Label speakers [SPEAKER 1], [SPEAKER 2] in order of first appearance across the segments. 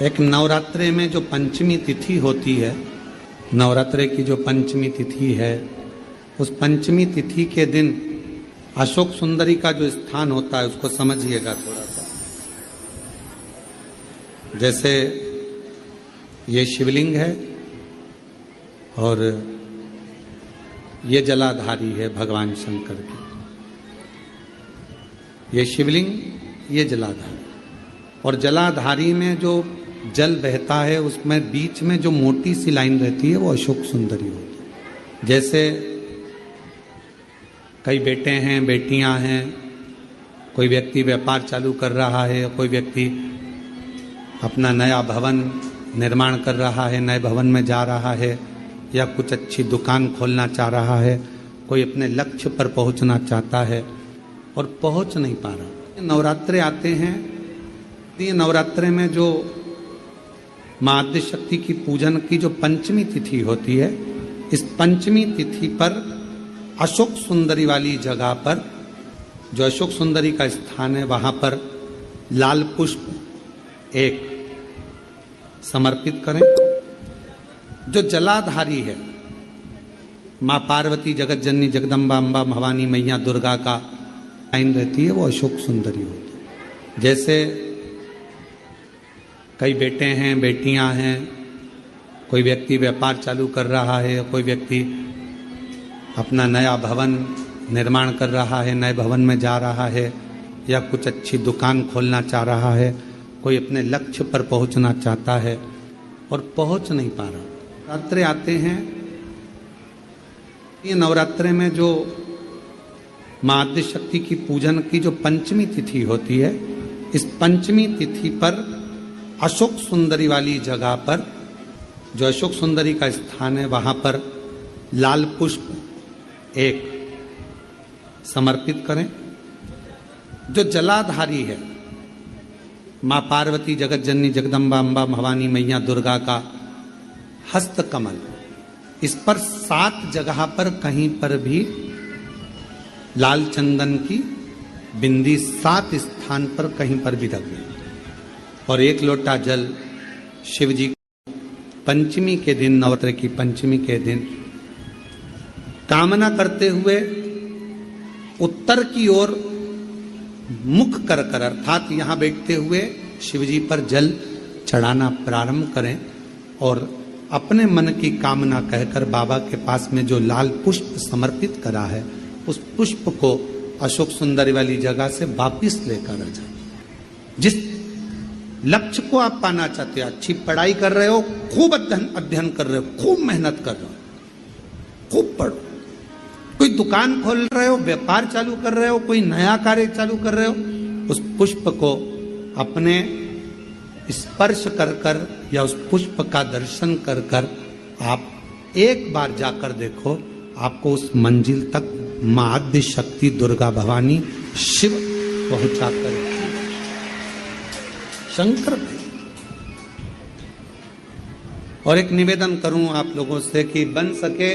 [SPEAKER 1] एक नवरात्रे में जो पंचमी तिथि होती है, नवरात्रे की जो पंचमी तिथि है, उस पंचमी तिथि के दिन अशोक सुंदरी का जो स्थान होता है उसको समझिएगा थोड़ा सा। जैसे ये शिवलिंग है और ये जलाधारी है भगवान शंकर की। ये शिवलिंग, ये जलाधारी, और जलाधारी में जो जल बहता है उसमें बीच में जो मोटी सी लाइन रहती है वो अशोक सुंदरी होती है। जैसे कई बेटे हैं, बेटियां हैं, कोई व्यक्ति व्यापार चालू कर रहा है, कोई व्यक्ति अपना नया भवन निर्माण कर रहा है, नए भवन में जा रहा है, या कुछ अच्छी दुकान खोलना चाह रहा है, कोई अपने लक्ष्य पर पहुंचना चाहता है और पहुंच नहीं पा रहा। नवरात्रे आते हैं, ये नवरात्रे में जो मां आद्य शक्ति की पूजन की जो पंचमी तिथि होती है, इस पंचमी तिथि पर अशोक सुंदरी वाली जगह पर, जो अशोक सुंदरी का स्थान है, वहां पर लाल पुष्प एक समर्पित करें। जो जलाधारी है, मां पार्वती, जगत जननी, जगदम्बा, अम्बा, भवानी, मैया दुर्गा का लाइन रहती है, वो अशोक सुंदरी होती है। जैसे कई बेटे हैं, बेटियां हैं, कोई व्यक्ति व्यापार चालू कर रहा है, कोई व्यक्ति अपना नया भवन निर्माण कर रहा है, नए भवन में जा रहा है, या कुछ अच्छी दुकान खोलना चाह रहा है, कोई अपने लक्ष्य पर पहुंचना चाहता है और पहुंच नहीं पा रहा। नवरात्रे आते हैं, ये नवरात्रे में जो मां आद्य शक्ति की पूजन की जो पंचमी तिथि होती है, इस पंचमी तिथि पर अशोक सुंदरी वाली जगह पर, जो अशोक सुंदरी का स्थान है, वहां पर लाल पुष्प एक समर्पित करें। जो जलाधारी है, मां पार्वती, जगत जननी, जगदम्बा, अम्बा, भवानी, मैया दुर्गा का हस्त कमल, इस पर 7 जगह पर कहीं पर भी लाल चंदन की बिंदी 7 स्थान पर कहीं पर भी रख दें, और 1 लोटा जल शिव जी पंचमी के दिन, नवरात्र की पंचमी के दिन, कामना करते हुए उत्तर की ओर मुख कर कर, अर्थात यहां बैठते हुए शिव जी पर जल चढ़ाना प्रारंभ करें, और अपने मन की कामना कहकर बाबा के पास में जो लाल पुष्प समर्पित करा है, उस पुष्प को अशोक सुंदरी वाली जगह से वापिस लेकर आ जाए। जिस लक्ष्य को आप पाना चाहते हो, अच्छी पढ़ाई कर रहे हो, खूब अध्ययन कर रहे हो, खूब मेहनत कर रहे हो, खूब पढ़ो, कोई दुकान खोल रहे हो, व्यापार चालू कर रहे हो, कोई नया कार्य चालू कर रहे हो, उस पुष्प को अपने स्पर्श कर कर या उस पुष्प का दर्शन कर कर आप एक बार जाकर देखो, आपको उस मंजिल तक मां आद्य शक्ति, दुर्गा, भवानी, शिव पहुंचा कर शंकर भाई। और एक निवेदन करूं आप लोगों से कि बन सके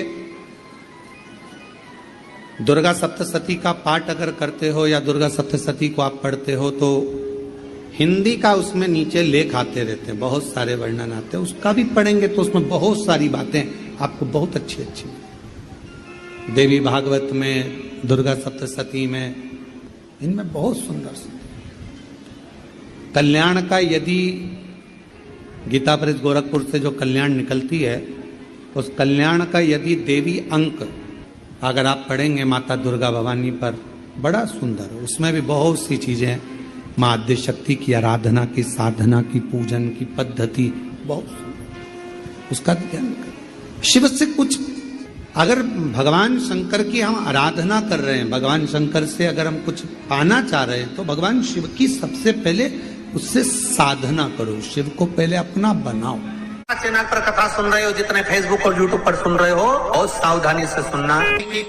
[SPEAKER 1] दुर्गा सप्तशती का पाठ अगर करते हो या दुर्गा सप्तशती को आप पढ़ते हो, तो हिंदी का उसमें नीचे लेख आते रहते हैं, बहुत सारे वर्णन आते हैं, उसका भी पढ़ेंगे तो उसमें बहुत सारी बातें आपको बहुत अच्छी अच्छी, देवी भागवत में, दुर्गा सप्तशती में, इनमें बहुत सुंदर सुंदर कल्याण का, यदि गीता प्रेस गोरखपुर से जो कल्याण निकलती है, उस कल्याण का यदि देवी अंक अगर आप पढ़ेंगे माता दुर्गा भवानी पर, बड़ा सुंदर, उसमें भी बहुत सी चीजें मां आद्य शक्ति की आराधना की, साधना की, पूजन की पद्धति बहुत सुंदर, उसका ध्यान करें। शिव से कुछ, अगर भगवान शंकर की हम आराधना कर रहे हैं, भगवान शंकर से अगर हम कुछ पाना चाह रहे हैं, तो भगवान शिव की सबसे पहले उससे साधना करो, शिव को पहले अपना बनाओ।
[SPEAKER 2] चैनल पर कथा सुन रहे हो, जितने फेसबुक और यूट्यूब पर सुन रहे हो, बहुत सावधानी से सुनना।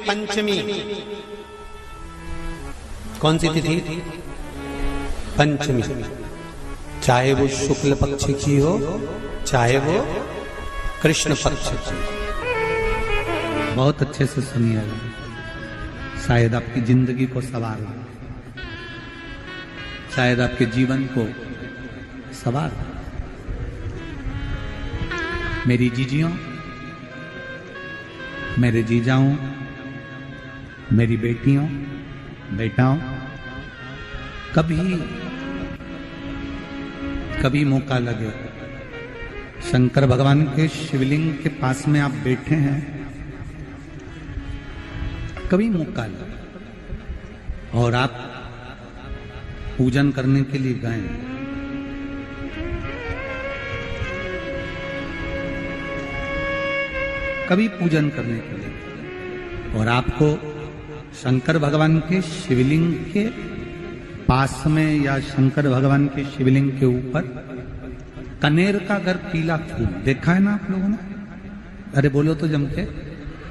[SPEAKER 1] पंचमी कौन सी तिथि? पंचमी, चाहे वो शुक्ल पक्ष की हो, चाहे वो कृष्ण पक्ष की। बहुत अच्छे से सुनिए, शायद आपकी जिंदगी को सवार, शायद आपके जीवन को सवार। मेरी जीजियों, मेरे जीजाओं, मेरी बेटियों, बेटाओं, कभी मौका लगे, शंकर भगवान के शिवलिंग के पास में आप बैठे हैं, कभी मौका लगे और आप पूजन करने के लिए गए, कभी पूजन करने के लिए, और आपको शंकर भगवान के शिवलिंग के पास में या शंकर भगवान के शिवलिंग के ऊपर कनेर का अगर पीला फूल देखा है ना आप लोगों ने? अरे बोलो तो जम के,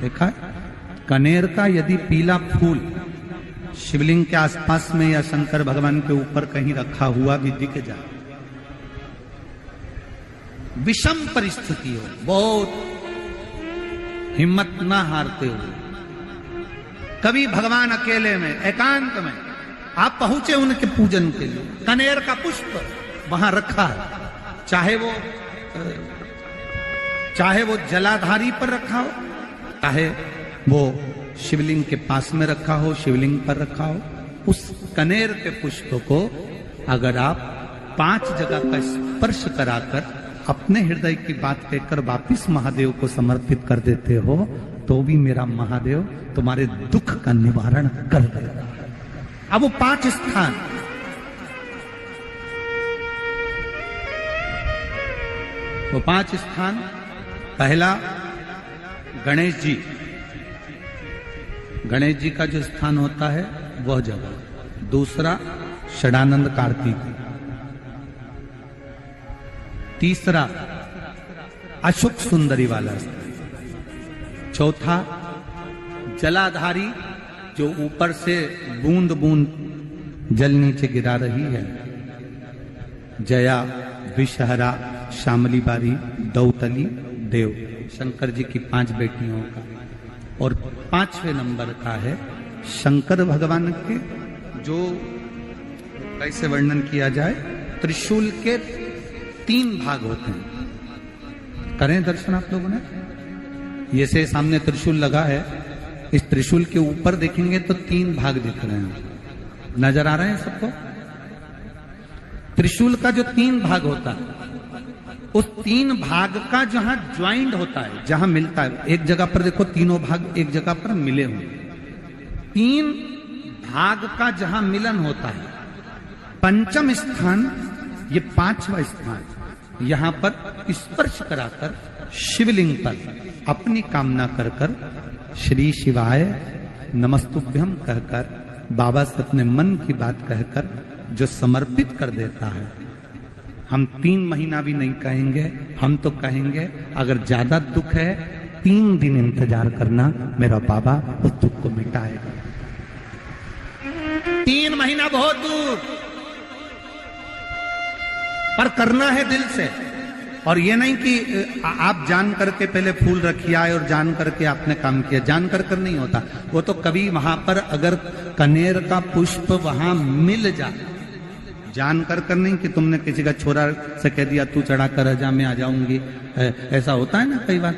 [SPEAKER 1] देखा है? कनेर का यदि पीला फूल शिवलिंग के आसपास में या शंकर भगवान के ऊपर कहीं रखा हुआ भी दिख जाए, विषम परिस्थिति हो, बहुत हिम्मत ना हारते हुए, कभी भगवान अकेले में एकांत में आप पहुंचे उनके पूजन के लिए, कनेर का पुष्प वहां रखा है, चाहे वो जलाधारी पर रखा हो, चाहे वो शिवलिंग के पास में रखा हो, शिवलिंग पर रखा हो, उस कनेर के पुष्प को अगर आप 5 जगह का स्पर्श कराकर अपने हृदय की बात कहकर वापिस महादेव को समर्पित कर देते हो, तो भी मेरा महादेव तुम्हारे दुख का निवारण कर देगा। अब वो 5 स्थान, वो 5 स्थान, पहला गणेश जी, गणेश जी का जो स्थान होता है वह जगह, दूसरा षडानंद कार्तिक, तीसरा अशोक सुंदरी वाला स्थान, चौथा जलाधारी जो ऊपर से बूंद बूंद जल नीचे गिरा रही है, जया, विषहरा, श्यामली बारी, दौतली, देव, शंकर जी की 5 बेटियों का, और 5वें नंबर का है शंकर भगवान के, जो कैसे वर्णन किया जाए, त्रिशूल के 3 भाग होते हैं। करें दर्शन आप लोगों ने? ये से सामने त्रिशूल लगा है, इस त्रिशूल के ऊपर देखेंगे तो 3 भाग दिख रहे हैं, नजर आ रहे हैं सबको? त्रिशूल का जो 3 भाग होता है, उस 3 भाग का जहां ज्वाइंट होता है, जहां मिलता है, एक जगह पर देखो तीनों भाग एक जगह पर मिले हुए, 3 भाग का जहां मिलन होता है, 5वां स्थान, ये 5वां स्थान, यहां पर स्पर्श कराकर शिवलिंग पर अपनी कामना कर कर श्री शिवाय नमस्तुभ्यम कहकर बाबा से अपने मन की बात कहकर जो समर्पित कर देता है, हम 3 महीना भी नहीं कहेंगे, हम तो कहेंगे अगर ज्यादा दुख है 3 दिन इंतजार करना, मेरा बाबा उस दुख को मिटाएगा। 3 महीना बहुत दूर, पर करना है दिल से, और ये नहीं कि आप जान करके पहले फूल रखिए आए और जान करके आपने काम किया, जान कर नहीं होता वो तो, कभी वहां पर अगर कनेर का पुष्प वहां मिल जाए, जान कर नहीं कि तुमने किसी का छोरा से कह दिया तू चढ़ा कर जा मैं आ जाऊंगी, ऐसा होता है ना कई बार,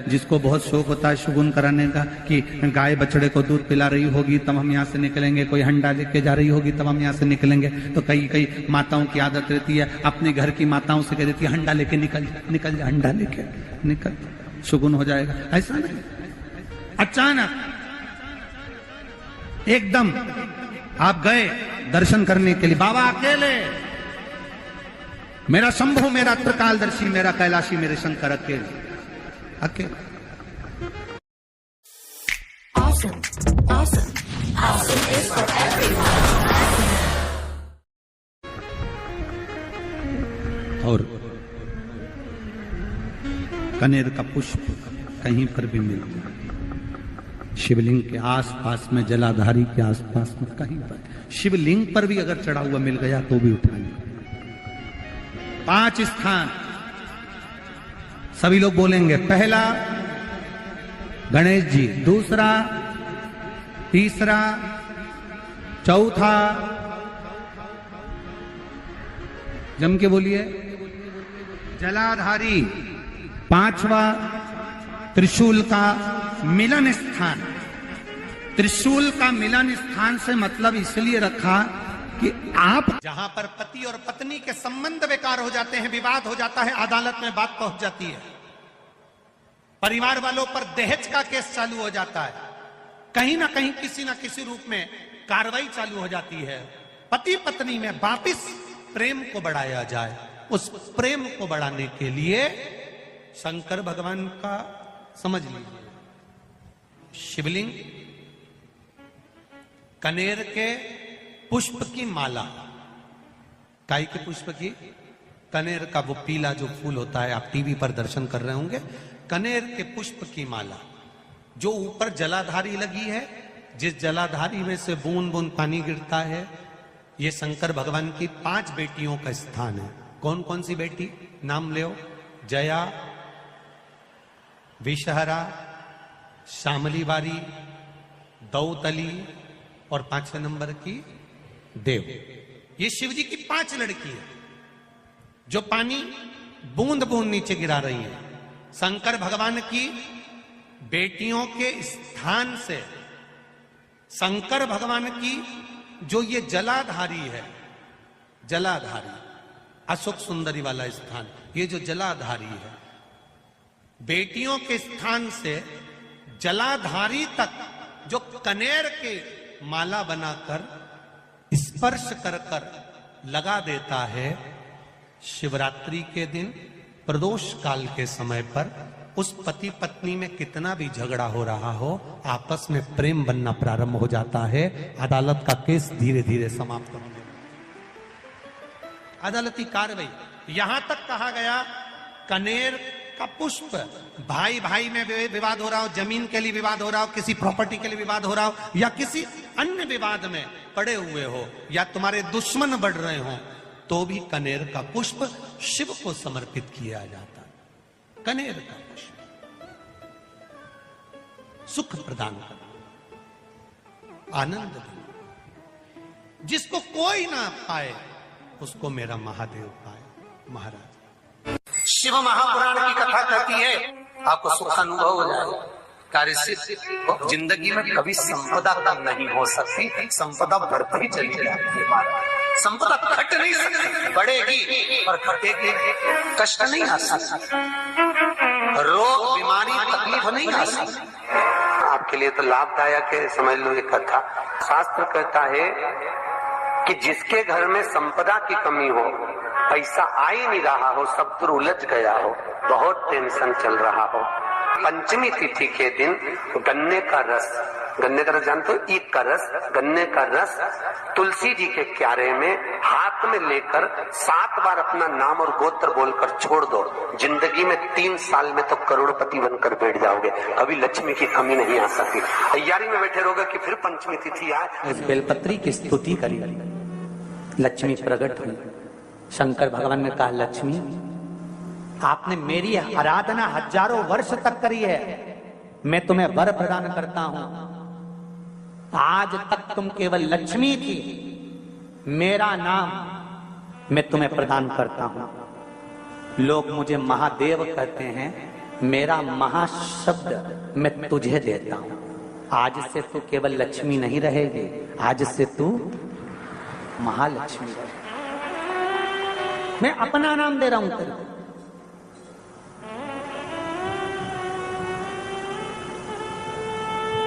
[SPEAKER 1] जिसको बहुत शौक होता है शगुन कराने का कि गाय बछड़े को दूध पिला रही होगी तब हम यहाँ से निकलेंगे, कोई हंडा लेके जा रही होगी तब हम यहाँ से निकलेंगे, तो कई माताओं की आदत रहती है, अपने घर की माताओं से कह देती है हंडा लेके निकल जा, हंडा लेके निकल, शगुन हो जाएगा। ऐसा नहीं, अचानक एकदम आप गए दर्शन करने के लिए, बाबा अकेले, मेरा शंभु, मेरा त्रिकालदर्शी, मेरा कैलाशी, मेरे शंकर अकेले, अकेले।
[SPEAKER 3] Awesome. Awesome. Awesome is for everyone.
[SPEAKER 1] और कनेर का पुष्प कहीं पर भी मिल जाए, शिवलिंग के आसपास में, जलाधारी के आसपास में, कहीं पर, शिवलिंग पर भी अगर चढ़ा हुआ मिल गया तो भी उठा लिया। 5 स्थान सभी लोग बोलेंगे, पहला गणेश जी, दूसरा, तीसरा, चौथा, जम के बोलिए, जलाधारी, पांचवा त्रिशूल का मिलन स्थान। त्रिशूल का मिलन स्थान से मतलब इसलिए रखा कि आप जहां पर पति और पत्नी के संबंध बेकार हो जाते हैं, विवाद हो जाता है, अदालत में बात पहुंच जाती है, परिवार वालों पर दहेज का केस चालू हो जाता है, कहीं ना कहीं किसी ना किसी रूप में कार्रवाई चालू हो जाती है, पति पत्नी में वापिस प्रेम को बढ़ाया जाए, उस प्रेम को बढ़ाने के लिए शंकर भगवान का समझ लीजिए शिवलिंग, कनेर के पुष्प की माला, काई के पुष्प की, कनेर का वो पीला जो फूल होता है, आप टीवी पर दर्शन कर रहे होंगे, कनेर के पुष्प की माला जो ऊपर जलाधारी लगी है, जिस जलाधारी में से बूंद बूंद पानी गिरता है, ये शंकर भगवान की 5 बेटियों का स्थान है। कौन कौन सी बेटी नाम ले? जया, विषहरा, श्यामली बारी, दौतली और 5वें नंबर की देव। ये शिव जी की 5 लड़की है जो पानी बूंद बूंद नीचे गिरा रही है। शंकर भगवान की बेटियों के स्थान से शंकर भगवान की जो ये जलाधारी है, जलाधारी अशोक सुंदरी वाला स्थान, ये जो जलाधारी है, बेटियों के स्थान से जलाधारी तक जो कनेर के माला बनाकर स्पर्श कर कर लगा देता है, शिवरात्रि के दिन प्रदोष काल के समय पर उस पति पत्नी में कितना भी झगड़ा हो रहा हो, आपस में प्रेम बनना प्रारंभ हो जाता है। अदालत का केस धीरे धीरे समाप्त होने लगता है। अदालती कार्रवाई, यहां तक कहा गया कनेर का पुष्प, भाई भाई में विवाद हो रहा हो, जमीन के लिए विवाद हो रहा हो, किसी प्रॉपर्टी के लिए विवाद हो रहा हो, या किसी अन्य विवाद में पड़े हुए हो, या तुम्हारे दुश्मन बढ़ रहे हो, तो भी कनेर का पुष्प शिव को समर्पित किया जाता है। कनेर का पुष्प सुख प्रदान करना, आनंद देना, जिसको कोई ना पाए उसको मेरा महादेव पाए। महाराज
[SPEAKER 2] शिव महापुराण की कथा कहती है, आपको सुख अनुभव हो जाएगा। कार्य सिद्ध जिंदगी में कभी संपदा कम नहीं हो सकती, संपदा बढ़ती चली जाएगी। संपदा घट नहीं सकती, बढ़ेगी और घटेगी, कष्ट नहीं आ सकता, रोग बीमारी तकलीफ नहीं आ सकती। आपके लिए तो लाभदायक है, समझ लो ये कथा। शास्त्र कहता है कि जिसके घर में संपदा की कमी हो, पैसा आ ही नहीं रहा हो, सब दूर उलझ गया हो, बहुत टेंशन चल रहा हो, पंचमी तिथि के दिन गन्ने का रस, गन्ने का रस जानते हो, ईख का रस, गन्ने का रस तुलसी जी के क्यारे में हाथ में लेकर 7 बार अपना नाम और गोत्र बोलकर छोड़ दो, जिंदगी में 3 साल में तो करोड़पति बनकर बैठ जाओगे, कभी लक्ष्मी की कमी नहीं आ सकती। तैयारी में बैठे रहोगे कि फिर पंचमी तिथि आए।
[SPEAKER 4] इस बेलपत्री की स्तुति करी, लक्ष्मी प्रकट हुई। शंकर भगवान ने कहा, लक्ष्मी आपने मेरी आराधना हजारों वर्ष तक करी है, मैं तुम्हें वर प्रदान करता हूं। आज तक तुम केवल लक्ष्मी थी, मेरा नाम मैं तुम्हें प्रदान करता हूं। लोग मुझे महादेव कहते हैं, मेरा महाशब्द मैं तुझे देता हूं। आज से तू केवल लक्ष्मी नहीं रहेगी, आज से तू महालक्ष्मी रहेगी। मैं अपना नाम दे रहा हूं तेरे को।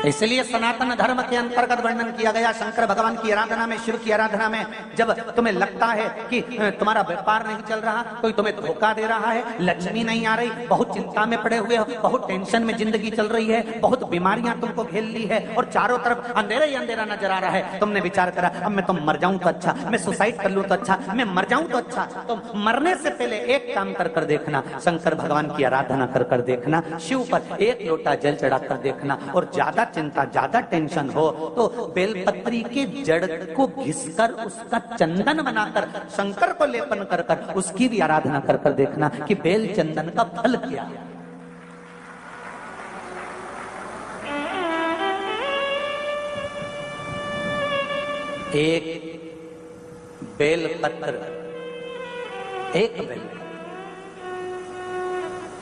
[SPEAKER 4] इसलिए सनातन धर्म के अंतर्गत वर्णन किया गया, शंकर भगवान की आराधना में, शिव की आराधना में, जब तुम्हें लगता है कि तुम्हारा व्यापार नहीं चल रहा, कोई तुम्हें धोखा दे रहा है, लक्ष्मी नहीं आ रही, बहुत चिंता में पड़े हुए हो, बहुत टेंशन में जिंदगी चल रही है, बहुत बीमारियां तुमको घेर ली है और चारों तरफ अंधेरा ही अंधेरा नजर आ रहा है, तुमने विचार करा अब मैं तो मर जाऊं तो अच्छा, मैं सुसाइड कर लूं तो अच्छा, मैं मर जाऊं तो अच्छा, तो मरने से पहले एक काम कर देखना, शंकर भगवान की आराधना कर देखना, शिव पर 1 लोटा जल चढ़ाकर देखना, और ज्यादा चिंता, ज्यादा टेंशन हो तो बेलपत्री के जड़ को घिसकर उसका चंदन बनाकर शंकर को लेपन कर उसकी भी आराधना कर देखना कि बेल चंदन का फल क्या है। एक बेल पत्र, एक बेल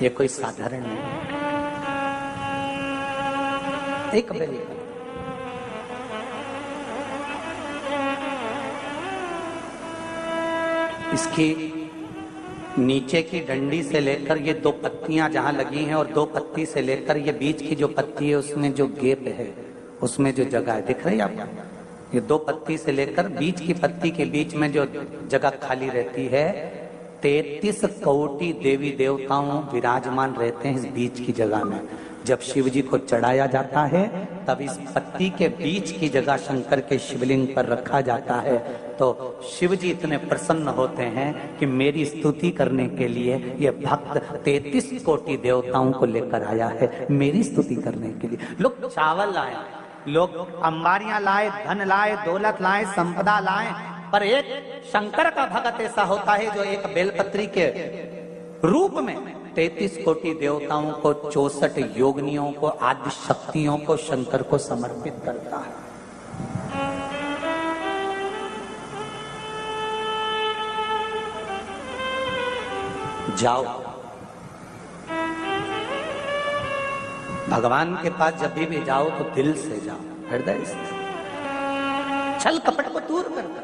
[SPEAKER 4] ये कोई साधारण नहीं, एक बेलपत्र। इसकी नीचे की डंडी से लेकर ये 2 पत्तियां जहां लगी हैं और 2 पत्ती से लेकर ये बीच की जो पत्ती है उसमें जो गैप है, उसमें जो जगह है, दिख रही है आपको? ये 2 पत्ती से लेकर बीच की पत्ती के बीच में जो जगह खाली रहती है, 33 कोटि देवी देवताओं विराजमान रहते हैं इस बीच की जगह में। जब शिव जी को चढ़ाया जाता है तब इस पत्ती के बीच की जगह शंकर के शिवलिंग पर रखा जाता है, तो शिव जी इतने प्रसन्न होते हैं कि मेरी स्तुति करने के लिए ये भक्त 33 कोटि देवताओं को लेकर आया है, मेरी स्तुति करने के लिए। लोग चावल लाए, लोग अंबारियां लाए, धन लाए, दौलत लाए, संपदा लाए, पर एक शंकर का भक्त ऐसा होता है जो एक बेलपत्री के रूप में 33 कोटि देवताओं को, 64 योगिनियों को, आदि शक्तियों को शंकर को समर्पित करता है। जाओ भगवान के पास जब भी जाओ तो दिल से जाओ, हृदय से, छल कपट को दूर कर दो।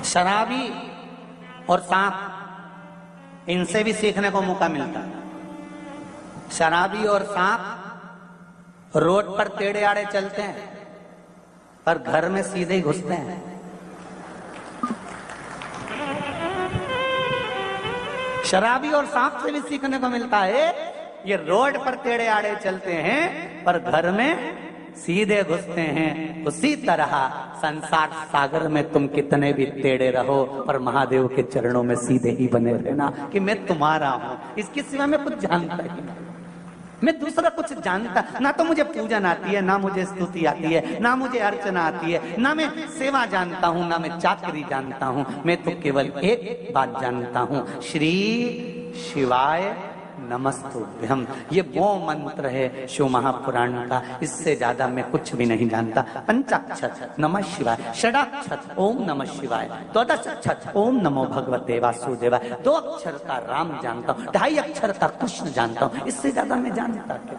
[SPEAKER 4] शराबी और सांप, इनसे भी सीखने को मौका मिलता है। शराबी और सांप रोड पर टेढ़े आड़े चलते हैं पर घर में सीधे ही घुसते हैं। शराबी और सांप से भी सीखने को मिलता है, ये रोड पर टेढ़े आड़े चलते हैं पर घर में सीधे घुसते हैं। उसी तरह संसार सागर में तुम कितने भी टेढ़े रहो पर महादेव के चरणों में सीधे ही बने रहना कि मैं तुम्हारा हूं, इसके सिवा मैं कुछ जानता ही नहीं, मैं दूसरा कुछ जानता ना। तो मुझे पूजन आती है, ना मुझे स्तुति आती है, ना मुझे अर्चना आती है, ना मैं सेवा जानता हूं, ना मैं चाकरी जानता हूं। मैं तो केवल एक बात जानता हूं, श्री शिवाय नमस्तुभ्यम। ये वो मंत्र है शिव महापुराण का, इससे ज्यादा मैं कुछ भी नहीं जानता। पंचाक्षर नमः शिवाय, षडाक्षर ओम नमः शिवाय, द्वादशाक्षर ओम नमो भगवते वासुदेवाय, 2 अक्षर का राम जानता हूँ, 2.5 अक्षर का कृष्ण जानता हूँ, इससे ज्यादा मैं जानता क्या।